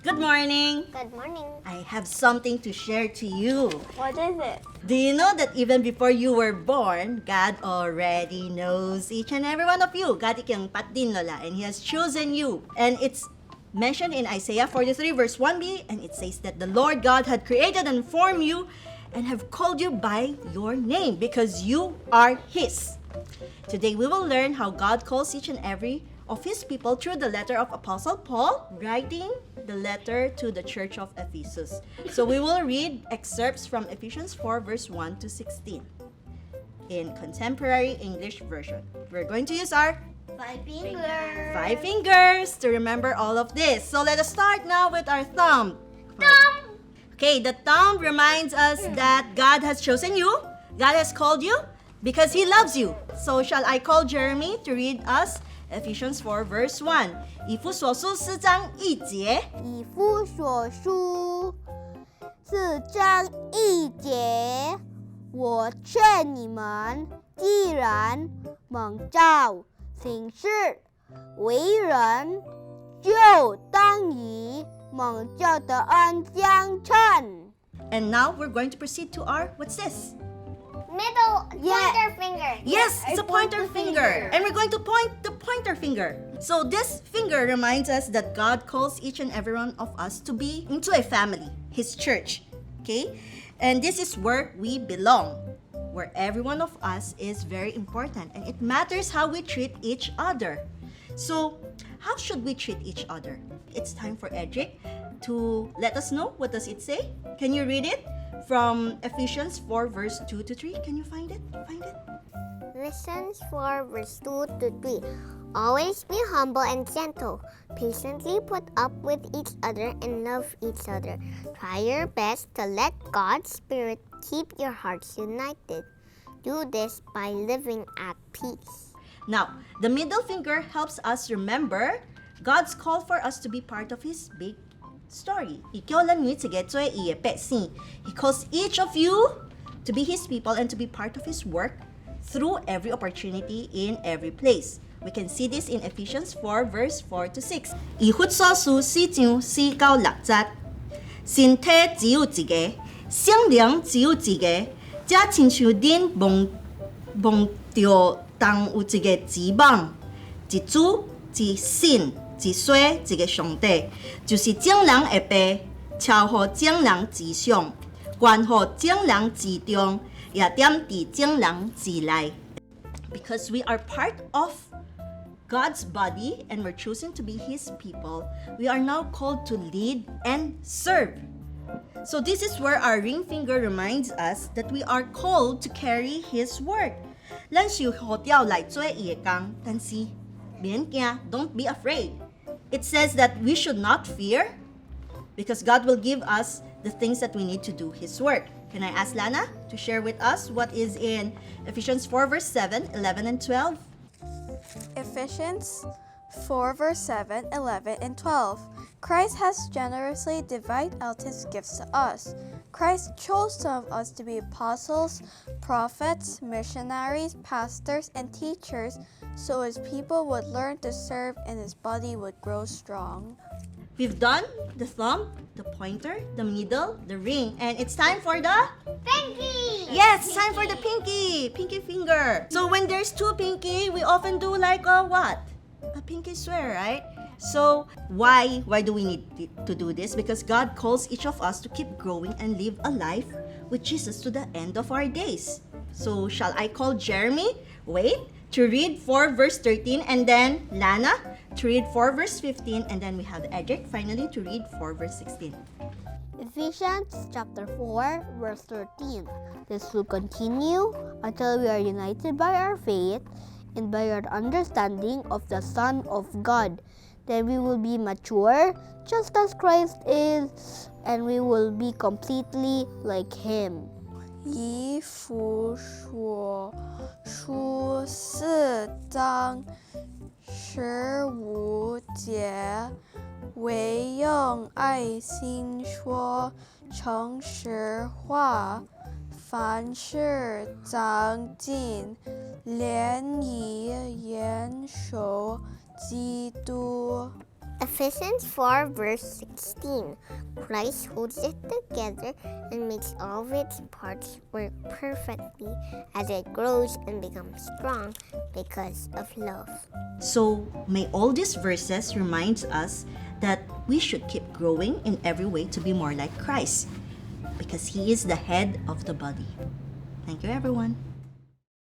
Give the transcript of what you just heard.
Good morning. Good morning. I have something to share to you. What is it? Do you know that even before you were born, God already knows each and every one of you? God ikang patdin lola, and He has chosen you. And it's mentioned in Isaiah 43 verse 1b, and it says that the Lord God had created and formed you and have called you by your name because you are His. Today we will learn how God calls each and every of His people through the letter of Apostle Paul, writing the letter to the church of Ephesus. So we will read excerpts from Ephesians 4 verse 1 to 16 in contemporary English version. We're going to use our Five fingers. 5 fingers to remember all of this. So let us start now with our thumb. Thumb. Okay, the thumb reminds us that God has chosen you, God has called you because He loves you. So shall I call Jeremy to read us Ephesians 4 verse 1. 以弗所书4章1节。以弗所书4章1节，我劝你们，既然蒙召行事为人，就当以蒙召的恩相称。 And now we're going to proceed to our, what's this? Pointer finger. Yes, it's a pointer finger. And we're going to point the pointer finger. So this finger reminds us that God calls each and every one of us to be into a family, His church. Okay? And this is where we belong, where every one of us is very important. And it matters how we treat each other. So how should we treat each other? It's time for Edric to let us know. What does it say? Can you read it? From Ephesians 4 verse 2 to 3. Can you find it? Ephesians 4 verse 2 to 3. Always be humble and gentle. Patiently put up with each other and love each other. Try your best to let God's Spirit keep your hearts united. Do this by living at peace. Now, the middle finger helps us remember God's call for us to be part of His big story. He calls each of you to be His people and to be part of His work through every opportunity in every place. We can see this in Ephesians 4 verse 4 to 6. 以弗所書4章4到6節，身體只有一個，聖靈只有一個，這親像恁蒙著當有一個指望，一主，一神。一水一個上帝，就是眾人的爸，超乎眾人之上，關乎眾人之中，也點佇眾人之內。Because we are part of God's body and we're chosen to be His people, we are now called to lead and serve. So this is where our ring finger reminds us that we are called to carry His word. 咱是呼召來做伊的工，但是免驚 don't be afraid. It says that we should not fear because God will give us the things that we need to do His work. Can I ask Lana to share with us what is in Ephesians 4 verse 7, 11, and 12? Ephesians 4 verse 7, 11, and 12. Christ has generously divided out His gifts to us. Christ chose some of us to be apostles, prophets, missionaries, pastors, and teachers, so His people would learn to serve and His body would grow strong. We've done the thumb, the pointer, the middle, the ring, and it's time for the Pinky! yes, it's time for the pinky finger. So when there's two pinky, we often do like a what? A pinky swear, right? So why do we need to do this? Because God calls each of us to keep growing and live a life with Jesus to the end of our days. So shall I call Jeremy? Wait. To read 4 verse 13, and then Lana to read 4 verse 15, and then we have Edric finally to read 4 verse 16. Ephesians chapter 4 verse 13. This will continue until we are united by our faith and by our understanding of the Son of God. Then we will be mature just as Christ is, and we will be completely like Him. 以弗所书4章15节，唯用爱心说诚实话，凡事长进，连以严守基督。Ephesians 4 verse 16. Christ holds it together and makes all of its parts work perfectly as it grows and becomes strong because of love. So, may all these verses remind us that we should keep growing in every way to be more like Christ, because He is the head of the body. Thank you, everyone.